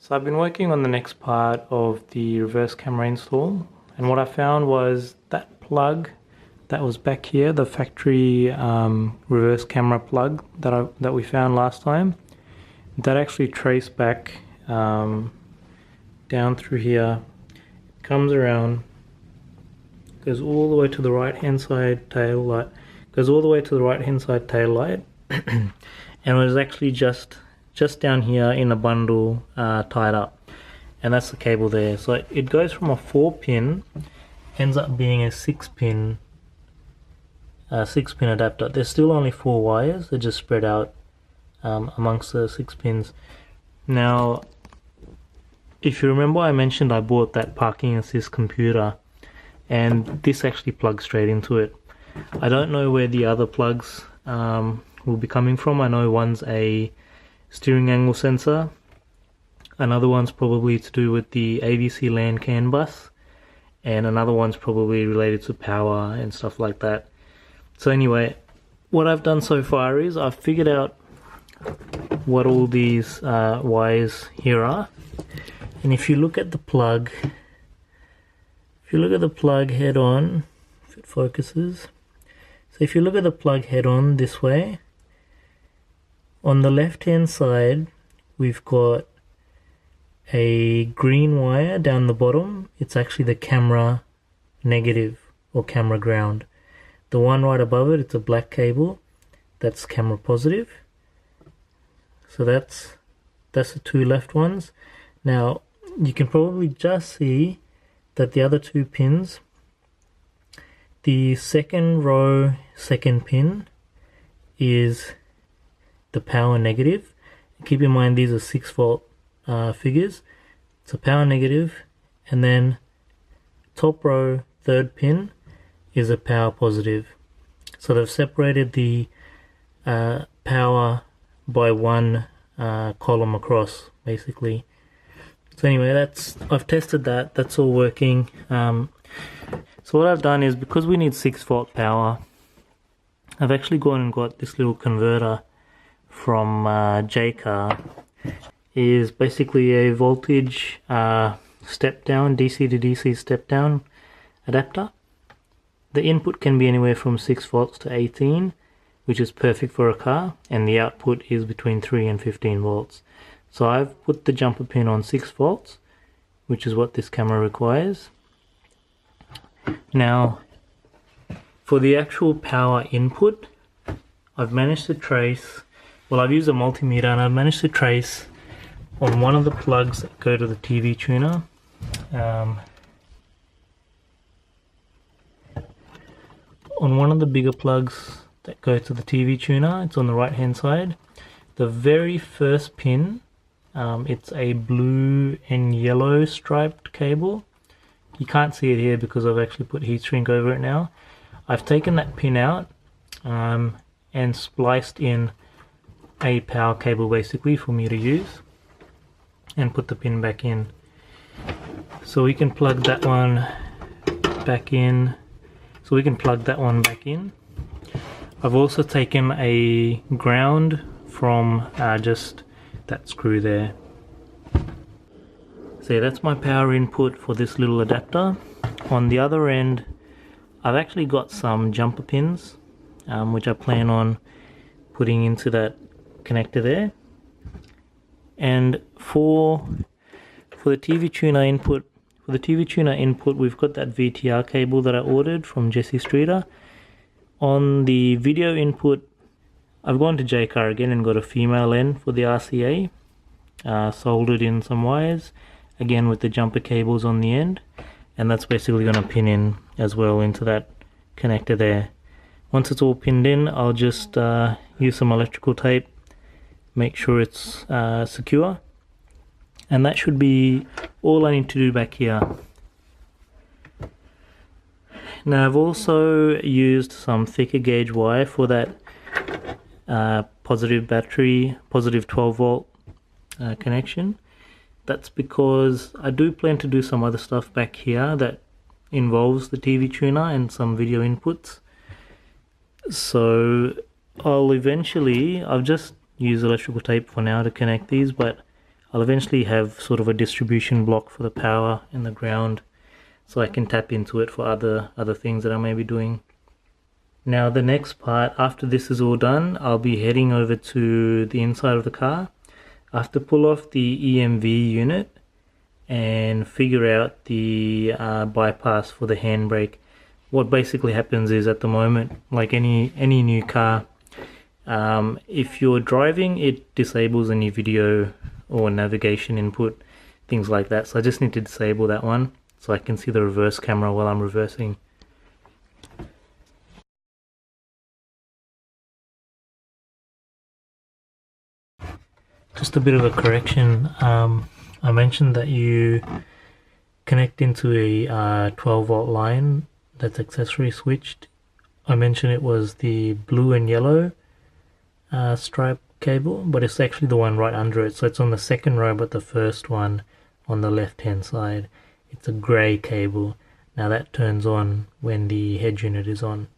So I've been working on the next part of the reverse camera install, and what I found was that plug that was back here, the factory reverse camera plug that we found last time, that actually traced back down through here, comes around, goes all the way to the right hand side tail light, and it was actually just down here in a bundle tied up, and that's the cable there. So it goes from a 4-pin, ends up being a 6-pin adapter. There's still only 4 wires, they're just spread out amongst the 6 pins. Now, if you remember, I mentioned I bought that parking assist computer, and this actually plugs straight into it. I don't know where the other plugs will be coming from. I know one's a steering angle sensor, another one's probably to do with the AVC LAN CAN bus, and another one's probably related to power and stuff like that. So anyway, what I've done so far is I've figured out what all these wires here are, and if you look at the plug, head on, if it focuses, so if you look at the plug head on this way, on the left hand side we've got a green wire down the bottom. It's actually the camera negative or camera ground. The one right above it, it's a black cable, that's camera positive. So that's the 2 left ones. Now you can probably just see that the other 2 pins, the second row second pin is the power negative. Keep in mind these are 6-volt figures. It's a power negative, and then top row third pin is a power positive. So they've separated the power by 1 column across, basically. So anyway, I've tested that. That's all working. So what I've done is, because we need 6-volt power, I've actually gone and got this little converter from Jaycar. Is basically a voltage step down, DC to DC step down adapter. The input can be anywhere from 6 volts to 18, which is perfect for a car, and the output is between 3 and 15 volts. So I've put the jumper pin on 6 volts, which is what this camera requires. Now, for the actual power input, I've managed to trace, I've used a multimeter, and I've managed to trace on one of the plugs that go to the TV tuner. On one of the bigger plugs that go to the TV tuner, it's on the right hand side. The very first pin, it's a blue and yellow striped cable. You can't see it here because I've actually put heat shrink over it now. I've taken that pin out and spliced in a power cable basically for me to use, and put the pin back in. So we can plug that one back in. I've also taken a ground from just that screw there. So yeah, that's my power input for this little adapter. On the other end, I've actually got some jumper pins, which I plan on putting into that connector there. And for the TV tuner input, we've got that VTR cable that I ordered from Jesse Streeter. On the video input, I've gone to Jaycar again and got a female end for the RCA, soldered in some wires, again with the jumper cables on the end, and that's basically going to pin in as well into that connector there. Once it's all pinned in, I'll just use some electrical tape, make sure it's secure, and that should be all I need to do back here. Now I've also used some thicker gauge wire for that positive 12 volt connection. That's because I do plan to do some other stuff back here that involves the TV tuner and some video inputs. So I'll just use electrical tape for now to connect these, but I'll eventually have sort of a distribution block for the power and the ground, so I can tap into it for other things that I may be doing. Now the next part, after this is all done, I'll be heading over to the inside of the car. I have to pull off the EMV unit and figure out the bypass for the handbrake. What basically happens is, at the moment, like any new car, if you're driving, it disables any video or navigation input, things like that. So I just need to disable that one so I can see the reverse camera while I'm reversing. Just a bit of a correction. I mentioned that you connect into a 12 volt line that's accessory switched. I mentioned it was the blue and yellow stripe cable, but it's actually the one right under it. So it's on the second row, but the first one on the left hand side. It's a grey cable. Now that turns on when the head unit is on.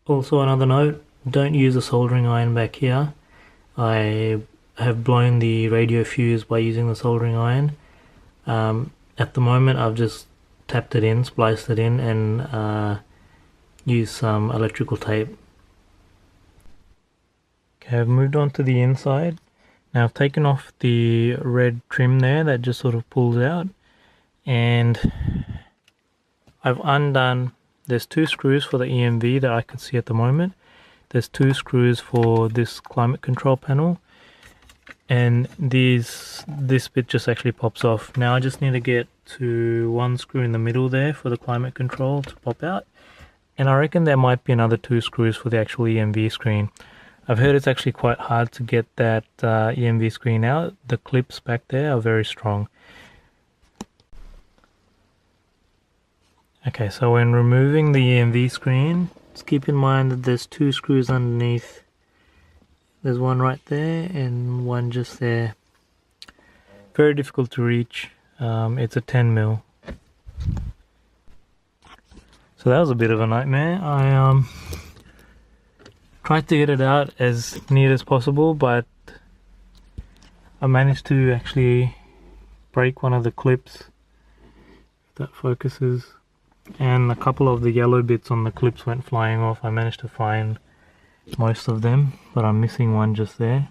Also, another note, don't use a soldering iron back here. I have blown the radio fuse by using the soldering iron. At the moment I've just tapped it in, spliced it in, and used some electrical tape. Okay, I've moved on to the inside. Now I've taken off the red trim there that just sort of pulls out, and I've undone, there's 2 screws for the EMV that I can see at the moment. There's 2 screws for this climate control panel, and this bit just actually pops off. Now I just need to get to 1 screw in the middle there for the climate control to pop out, and I reckon there might be another 2 screws for the actual EMV screen. I've heard it's actually quite hard to get that EMV screen out. The clips back there are very strong. Okay, so when removing the EMV screen, just keep in mind that there's 2 screws underneath. There's one right there and one just there. Very difficult to reach. It's a 10mm. So that was a bit of a nightmare. I tried to get it out as neat as possible, but I managed to actually break one of the clips. If that focuses. And a couple of the yellow bits on the clips went flying off. I managed to find most of them, but I'm missing one just there.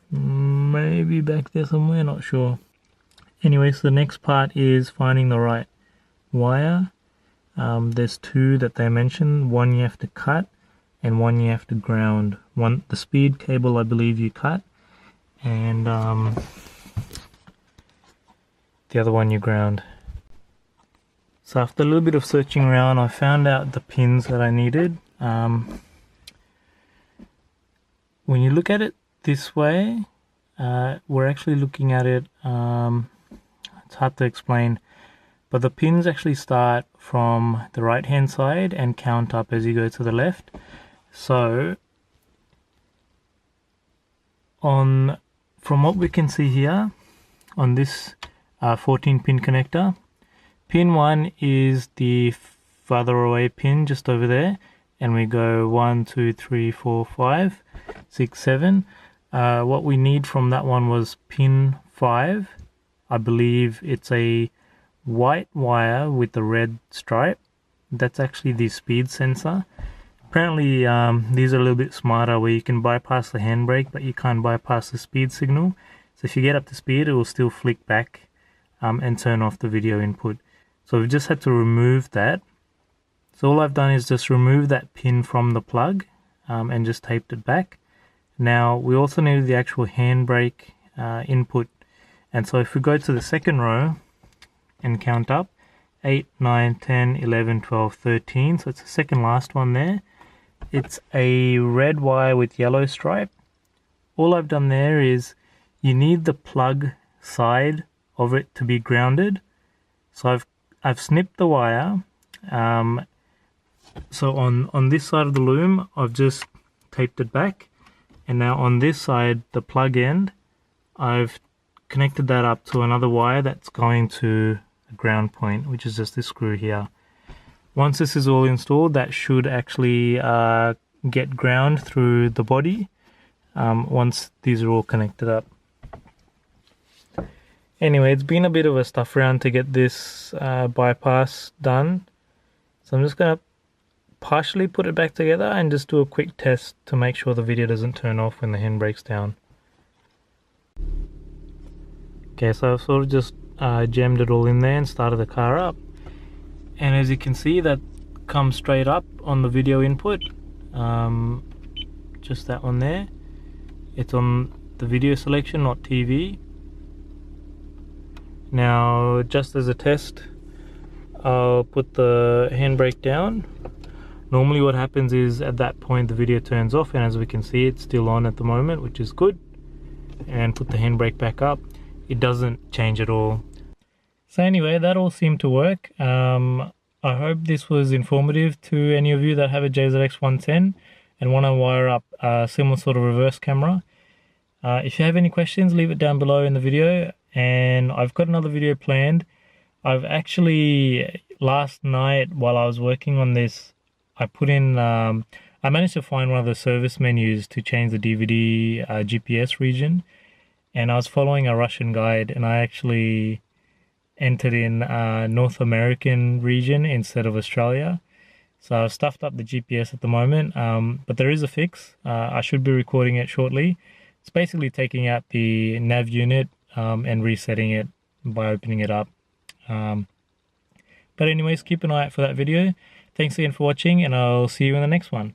Maybe back there somewhere, not sure. Anyway, so the next part is finding the right wire. There's 2 that they mentioned. One you have to cut and one you have to ground. The speed cable I believe you cut, and the other one you ground. So after a little bit of searching around, I found out the pins that I needed. When you look at it this way, we're actually looking at it, it's hard to explain, but the pins actually start from the right hand side and count up as you go to the left. So from what we can see here on this 14 pin connector, pin 1 is the farther away pin just over there, and we go 1, 2, 3, 4, 5, 6, 7. What we need from that one was pin 5. I believe it's a white wire with the red stripe. That's actually the speed sensor. Apparently these are a little bit smarter, where you can bypass the handbrake but you can't bypass the speed signal. So if you get up to speed, it will still flick back and turn off the video input. So we've just had to remove that. So all I've done is just remove that pin from the plug and just taped it back. Now we also needed the actual handbrake input, and so if we go to the second row and count up, 8, 9, 10, 11, 12, 13, so it's the second last one there. It's a red wire with yellow stripe. All I've done there is, you need the plug side of it to be grounded. So I've snipped the wire. So on this side of the loom, I've just taped it back, and now on this side, the plug end, I've connected that up to another wire that's going to a ground point, which is just this screw here. Once this is all installed, that should actually get ground through the body. once these are all connected up. Anyway, it's been a bit of a stuff around to get this bypass done. So I'm just going to partially put it back together and just do a quick test to make sure the video doesn't turn off when the handbrake's down. Okay, so I've sort of just jammed it all in there and started the car up. And as you can see, that comes straight up on the video input. Just that one there. It's on the video selection, not TV. Now, just as a test, I'll put the handbrake down. Normally what happens is at that point the video turns off, and as we can see it's still on at the moment, which is good. And put the handbrake back up. It doesn't change at all. So anyway, that all seemed to work. I hope this was informative to any of you that have a JZX 110 and want to wire up a similar sort of reverse camera. If you have any questions, leave it down below in the video. And I've got another video planned. I've actually, last night while I was working on this, I put in, I managed to find one of the service menus to change the DVD GPS region. And I was following a Russian guide, and I actually entered in North American region instead of Australia. So I've stuffed up the GPS at the moment, but there is a fix. I should be recording it shortly. It's basically taking out the nav unit and resetting it by opening it up. But anyways, keep an eye out for that video. Thanks again for watching, and I'll see you in the next one.